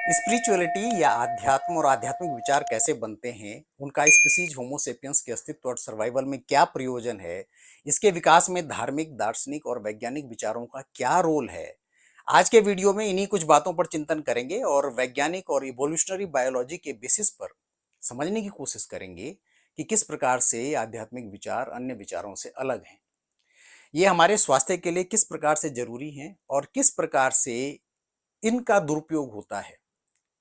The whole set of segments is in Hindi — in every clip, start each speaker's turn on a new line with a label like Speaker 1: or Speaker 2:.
Speaker 1: स्पिरिचुअलिटी या आध्यात्म और आध्यात्मिक विचार कैसे बनते हैं, उनका स्पीसीज होमो सेपियंस के अस्तित्व और सर्वाइवल में क्या प्रयोजन है, इसके विकास में धार्मिक, दार्शनिक और वैज्ञानिक विचारों का क्या रोल है। आज के वीडियो में इन्हीं कुछ बातों पर चिंतन करेंगे और वैज्ञानिक और इवोल्यूशनरी बायोलॉजी के बेसिस पर समझने की कोशिश करेंगे कि किस प्रकार से आध्यात्मिक विचार अन्य विचारों से अलग हैं। ये हमारे स्वास्थ्य के लिए किस प्रकार से जरूरी हैं और किस प्रकार से इनका दुरुपयोग होता है।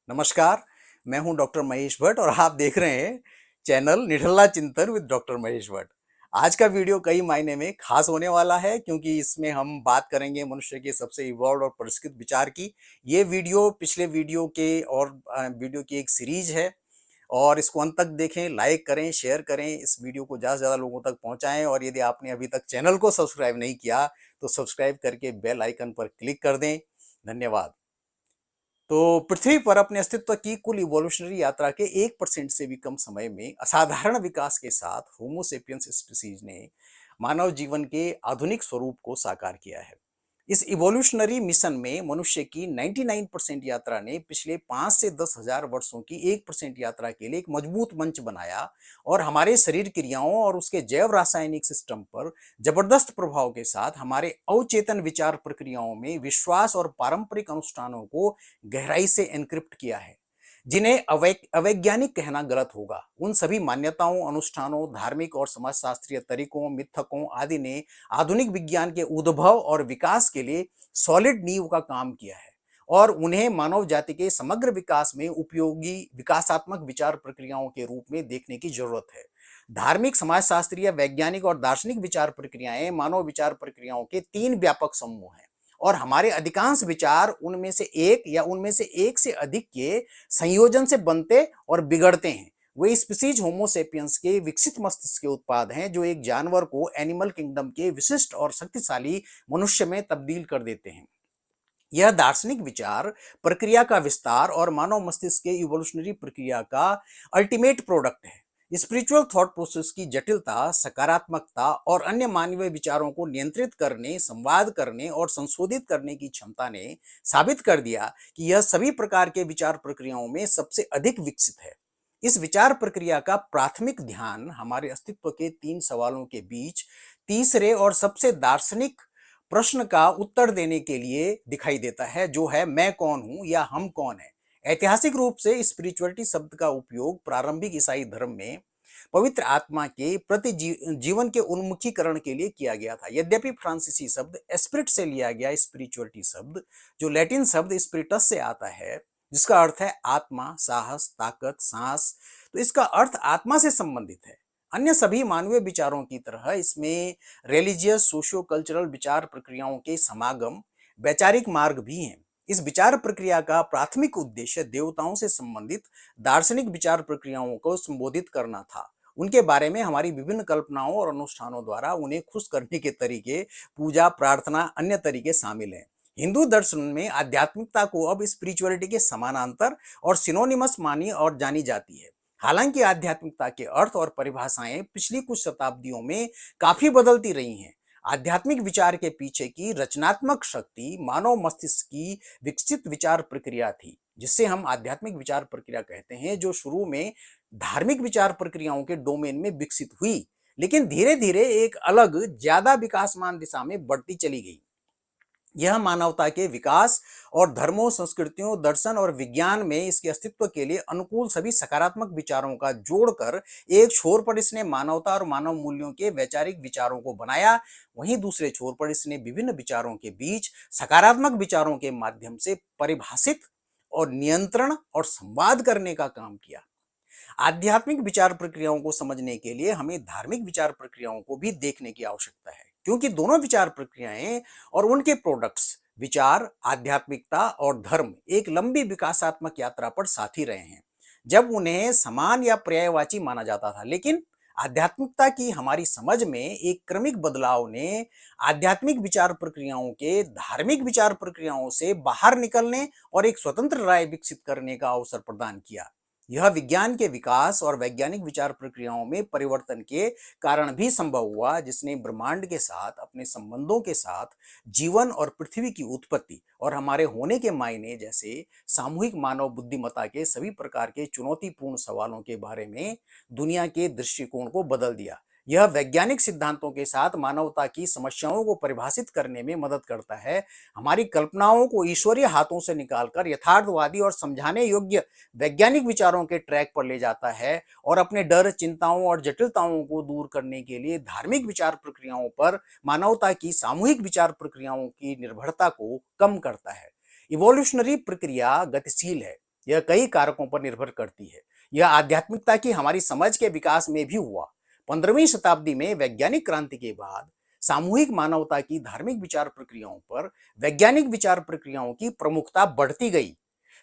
Speaker 1: नमस्कार, मैं हूं डॉक्टर महेश भट्ट और आप देख रहे हैं चैनल निठल्ला चिंतन विद डॉक्टर महेश भट्ट। आज का वीडियो कई मायने में खास होने वाला है क्योंकि इसमें हम बात करेंगे मनुष्य के सबसे इवॉल्व और परिष्कृत विचार की। ये वीडियो पिछले वीडियो के और वीडियो की एक सीरीज है और इसको अंत तक देखें, लाइक करें, शेयर करें, इस वीडियो को ज़्यादा से ज़्यादा लोगों तक पहुंचाएं और यदि आपने अभी तक चैनल को सब्सक्राइब नहीं किया तो सब्सक्राइब करके बेल आइकन पर क्लिक कर दें। धन्यवाद। तो पृथ्वी पर अपने अस्तित्व की कुल इवोल्यूशनरी यात्रा के 1% से भी कम समय में असाधारण विकास के साथ होमो सेपियंस स्पीसीज ने मानव जीवन के आधुनिक स्वरूप को साकार किया है। इस इवोल्यूशनरी मिशन में मनुष्य की 99% यात्रा ने पिछले 5 से 10,000 वर्षों की 1% यात्रा के लिए एक मजबूत मंच बनाया और हमारे शरीर क्रियाओं और उसके जैव रासायनिक सिस्टम पर जबरदस्त प्रभाव के साथ हमारे अवचेतन विचार प्रक्रियाओं में विश्वास और पारंपरिक अनुष्ठानों को गहराई से एनक्रिप्ट किया है, जिन्हें अवैज्ञानिक कहना गलत होगा। उन सभी मान्यताओं, अनुष्ठानों, धार्मिक और समाजशास्त्रीय तरीकों, मिथकों आदि ने आधुनिक विज्ञान के उद्भव और विकास के लिए सॉलिड नींव का काम किया है और उन्हें मानव जाति के समग्र विकास में उपयोगी विकासात्मक विचार प्रक्रियाओं के रूप में देखने की जरूरत है। धार्मिक, समाजशास्त्रीय, वैज्ञानिक और दार्शनिक विचार प्रक्रियाएं मानव विचार प्रक्रियाओं के 3 व्यापक समूह हैं और हमारे अधिकांश विचार उनमें से एक या उनमें से एक से अधिक के संयोजन से बनते और बिगड़ते हैं। वे स्पीसीज होमो सेपियंस के विकसित मस्तिष्क के उत्पाद हैं जो एक जानवर को एनिमल किंगडम के विशिष्ट और शक्तिशाली मनुष्य में तब्दील कर देते हैं। यह दार्शनिक विचार प्रक्रिया का विस्तार और मानव मस्तिष्क के इवोल्यूशनरी प्रक्रिया का अल्टीमेट प्रोडक्ट है। स्पिरिचुअल थॉट प्रोसेस की जटिलता, सकारात्मकता और अन्य मानवीय विचारों को नियंत्रित करने, संवाद करने और संशोधित करने की क्षमता ने साबित कर दिया कि यह सभी प्रकार के विचार प्रक्रियाओं में सबसे अधिक विकसित है। इस विचार प्रक्रिया का प्राथमिक ध्यान हमारे अस्तित्व के 3 सवालों के बीच तीसरे और सबसे दार्शनिक प्रश्न का उत्तर देने के लिए दिखाई देता है, जो है मैं कौन हूं या हम कौन है। ऐतिहासिक रूप से स्पिरिचुअलिटी शब्द का उपयोग प्रारंभिक ईसाई धर्म में पवित्र आत्मा के प्रति जीवन के उन्मुखीकरण के लिए किया गया था। यद्यपि फ्रांसीसी शब्द एस्पिरिट से लिया गया स्पिरिचुअलिटी शब्द, जो लैटिन शब्द स्पिरिटस से आता है, जिसका अर्थ है आत्मा, साहस, ताकत, सांस, तो इसका अर्थ आत्मा से संबंधित है। अन्य सभी मानवीय विचारों की तरह इसमें रिलीजियस, सोशियो कल्चरल विचार प्रक्रियाओं के समागम, वैचारिक मार्ग भी हैं। इस विचार प्रक्रिया का प्राथमिक उद्देश्य देवताओं से संबंधित दार्शनिक विचार प्रक्रियाओं को संबोधित करना था। उनके बारे में हमारी विभिन्न कल्पनाओं और अनुष्ठानों द्वारा उन्हें खुश करने के तरीके, पूजा, प्रार्थना, अन्य तरीके शामिल हैं। हिंदू दर्शन में आध्यात्मिकता को अब स्पिरिचुअलिटी के समानांतर और सिनोनिमस मानी और जानी जाती है। हालांकि आध्यात्मिकता के अर्थ और परिभाषाएं पिछली कुछ शताब्दियों में काफी बदलती रही हैं। आध्यात्मिक विचार के पीछे की रचनात्मक शक्ति मानव मस्तिष्क की विकसित विचार प्रक्रिया थी, जिससे हम आध्यात्मिक विचार प्रक्रिया कहते हैं, जो शुरू में धार्मिक विचार प्रक्रियाओं के डोमेन में विकसित हुई, लेकिन धीरे धीरे एक अलग, ज्यादा विकासमान दिशा में बढ़ती चली गई। यह मानवता के विकास और धर्मों, संस्कृतियों, दर्शन और विज्ञान में इसके अस्तित्व के लिए अनुकूल सभी सकारात्मक विचारों का जोड़कर एक छोर पर इसने मानवता और मानव मूल्यों के वैचारिक विचारों को बनाया। वहीं दूसरे छोर पर इसने विभिन्न विचारों के बीच सकारात्मक विचारों के माध्यम से परिभाषित और नियंत्रण और संवाद करने का काम किया। आध्यात्मिक विचार प्रक्रियाओं को समझने के लिए हमें धार्मिक विचार प्रक्रियाओं को भी देखने की आवश्यकता है, क्योंकि दोनों विचार प्रक्रियाएं और उनके प्रोडक्ट्स, विचार, आध्यात्मिकता और धर्म एक लंबी विकासात्मक यात्रा पर साथी रहे हैं, जब उन्हें समान या पर्यायवाची माना जाता था। लेकिन आध्यात्मिकता की हमारी समझ में एक क्रमिक बदलाव ने आध्यात्मिक विचार प्रक्रियाओं के धार्मिक विचार प्रक्रियाओं से बाहर निकलने और एक स्वतंत्र राय विकसित करने का अवसर प्रदान किया। यह विज्ञान के विकास और वैज्ञानिक विचार प्रक्रियाओं में परिवर्तन के कारण भी संभव हुआ, जिसने ब्रह्मांड के साथ, अपने संबंधों के साथ, जीवन और पृथ्वी की उत्पत्ति और हमारे होने के मायने जैसे सामूहिक मानव बुद्धिमत्ता के सभी प्रकार के चुनौतीपूर्ण सवालों के बारे में दुनिया के दृष्टिकोण को बदल दिया। यह वैज्ञानिक सिद्धांतों के साथ मानवता की समस्याओं को परिभाषित करने में मदद करता है, हमारी कल्पनाओं को ईश्वरीय हाथों से निकालकर यथार्थवादी और समझाने योग्य वैज्ञानिक विचारों के ट्रैक पर ले जाता है और अपने डर, चिंताओं और जटिलताओं को दूर करने के लिए धार्मिक विचार प्रक्रियाओं पर मानवता की सामूहिक विचार प्रक्रियाओं की निर्भरता को कम करता है। इवोल्यूशनरी प्रक्रिया गतिशील है, यह कई कारकों पर निर्भर करती है। यह आध्यात्मिकता की हमारी समझ के विकास में भी हुआ। 15वीं शताब्दी में वैज्ञानिक क्रांति के बाद सामूहिक मानवता की धार्मिक विचार प्रक्रियाओं पर वैज्ञानिक विचार प्रक्रियाओं की प्रमुखता बढ़ती गई।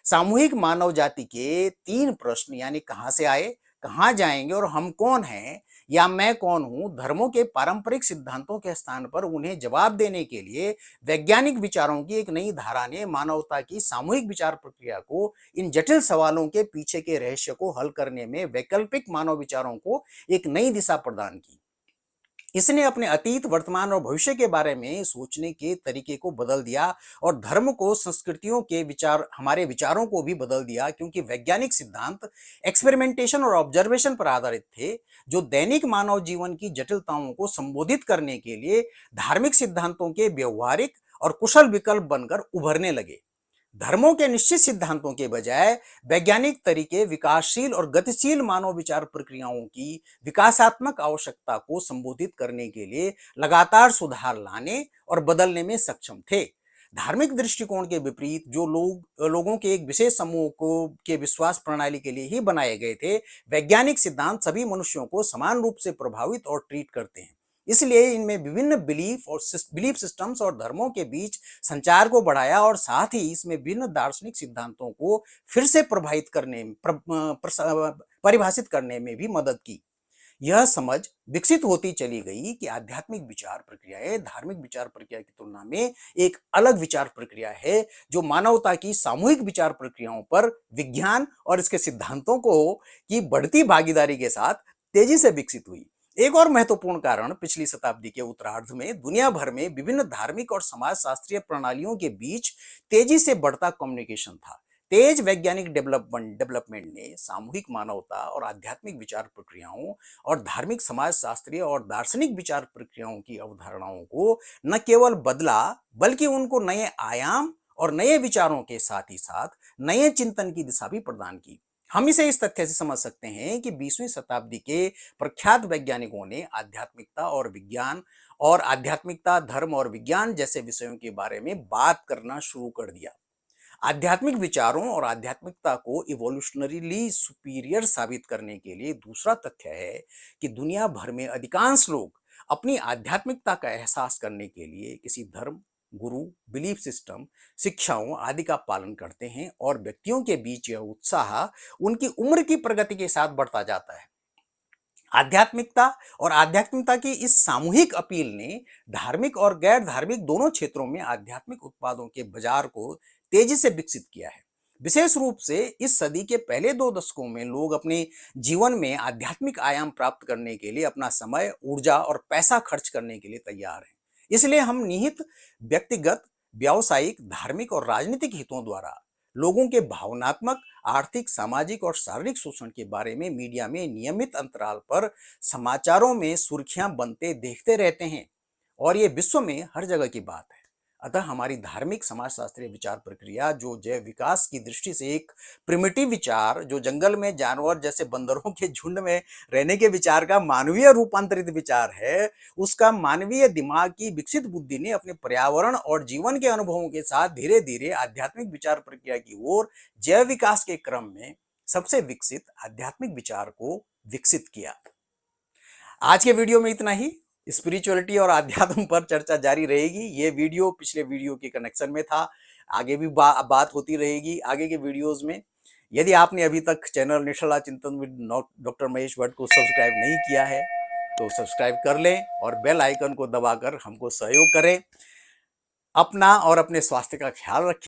Speaker 1: सामूहिक मानव जाति के 3 प्रश्न यानी कहां से आए, कहां जाएंगे और हम कौन हैं या मैं कौन हूं, धर्मों के पारंपरिक सिद्धांतों के स्थान पर उन्हें जवाब देने के लिए वैज्ञानिक विचारों की एक नई धारा ने मानवता की सामूहिक विचार प्रक्रिया को, इन जटिल सवालों के पीछे के रहस्य को हल करने में वैकल्पिक मानव विचारों को एक नई दिशा प्रदान की। इसने अपने अतीत, वर्तमान और भविष्य के बारे में सोचने के तरीके को बदल दिया और धर्म को, संस्कृतियों के विचार, हमारे विचारों को भी बदल दिया, क्योंकि वैज्ञानिक सिद्धांत एक्सपेरिमेंटेशन और ऑब्जर्वेशन पर आधारित थे, जो दैनिक मानव जीवन की जटिलताओं को संबोधित करने के लिए धार्मिक सिद्धांतों के व्यवहारिक और कुशल विकल्प बनकर उभरने लगे। धर्मों के निश्चित सिद्धांतों के बजाय वैज्ञानिक तरीके विकासशील और गतिशील मानव विचार प्रक्रियाओं की विकासात्मक आवश्यकता को संबोधित करने के लिए लगातार सुधार लाने और बदलने में सक्षम थे। धार्मिक दृष्टिकोण के विपरीत, जो लोगों के एक विशेष समूह को के विश्वास प्रणाली के लिए ही बनाए गए थे, वैज्ञानिक सिद्धांत सभी मनुष्यों को समान रूप से प्रभावित और ट्रीट करते हैं। इसलिए इनमें विभिन्न बिलीफ सिस्टम्स और धर्मों के बीच संचार को बढ़ाया और साथ ही इसमें भिन्न दार्शनिक सिद्धांतों को फिर से परिभाषित करने में भी मदद की। यह समझ विकसित होती चली गई कि आध्यात्मिक विचार प्रक्रियाएं धार्मिक विचार प्रक्रिया की तुलना में एक अलग विचार प्रक्रिया है, जो मानवता की सामूहिक विचार प्रक्रियाओं पर विज्ञान और इसके सिद्धांतों को की बढ़ती भागीदारी के साथ तेजी से विकसित हुई। एक और महत्वपूर्ण कारण पिछली शताब्दी के उत्तरार्ध में दुनिया भर में विभिन्न धार्मिक और समाज शास्त्रीय प्रणालियों के बीच तेजी से बढ़ता कम्युनिकेशन था। तेज वैज्ञानिक डेवलपमेंट ने सामूहिक मानवता और आध्यात्मिक विचार प्रक्रियाओं और धार्मिक, समाज शास्त्रीय और दार्शनिक विचार प्रक्रियाओं की अवधारणाओं को न केवल बदला, बल्कि उनको नए आयाम और नए विचारों के साथ ही साथ नए चिंतन की दिशा भी प्रदान की। हम इसे इस तथ्य से समझ सकते हैं कि 20वीं शताब्दी के प्रख्यात वैज्ञानिकों ने आध्यात्मिकता, धर्म और विज्ञान जैसे विषयों के बारे में बात करना शुरू कर दिया। आध्यात्मिक विचारों और आध्यात्मिकता को इवोल्यूशनरीली सुपीरियर साबित करने के लिए दूसरा तथ्य है कि दुनिया भर में अधिकांश लोग अपनी आध्यात्मिकता का एहसास करने के लिए किसी धर्म, गुरु, बिलीफ सिस्टम, शिक्षाओं आदि का पालन करते हैं और व्यक्तियों के बीच यह उत्साह उनकी उम्र की प्रगति के साथ बढ़ता जाता है। आध्यात्मिकता और आध्यात्मिकता की इस सामूहिक अपील ने धार्मिक और गैर धार्मिक दोनों क्षेत्रों में आध्यात्मिक उत्पादों के बाजार को तेजी से विकसित किया है। विशेष रूप से इस सदी के पहले 2 दशकों में लोग अपने जीवन में आध्यात्मिक आयाम प्राप्त करने के लिए अपना समय, ऊर्जा और पैसा खर्च करने के लिए तैयार हैं। इसलिए हम निहित व्यक्तिगत, व्यावसायिक, धार्मिक और राजनीतिक हितों द्वारा लोगों के भावनात्मक, आर्थिक, सामाजिक और शारीरिक शोषण के बारे में मीडिया में नियमित अंतराल पर समाचारों में सुर्खियां बनते देखते रहते हैं, और ये विश्व में हर जगह की बात है। अतः हमारी धार्मिक समाजशास्त्रीय विचार प्रक्रिया, जो जैव विकास की दृष्टि से एक प्रिमिटिव विचार, जो जंगल में जानवर जैसे बंदरों के झुंड में रहने के विचार का मानवीय रूपांतरित विचार है, उसका मानवीय दिमाग की विकसित बुद्धि ने अपने पर्यावरण और जीवन के अनुभवों के साथ धीरे धीरे आध्यात्मिक विचार प्रक्रिया की ओर जैव विकास के क्रम में सबसे विकसित आध्यात्मिक विचार को विकसित किया। आज के वीडियो में इतना ही। स्पिरिचुअलिटी और अध्यात्म पर चर्चा जारी रहेगी। ये वीडियो पिछले वीडियो के कनेक्शन में था, आगे भी बात होती रहेगी आगे के वीडियोस में। यदि आपने अभी तक चैनल निष्ठला चिंतन विद डॉक्टर महेश भट्ट को सब्सक्राइब नहीं किया है तो सब्सक्राइब कर लें और बेल आइकन को दबाकर हमको सहयोग करें। अपना और अपने स्वास्थ्य का ख्याल रखें।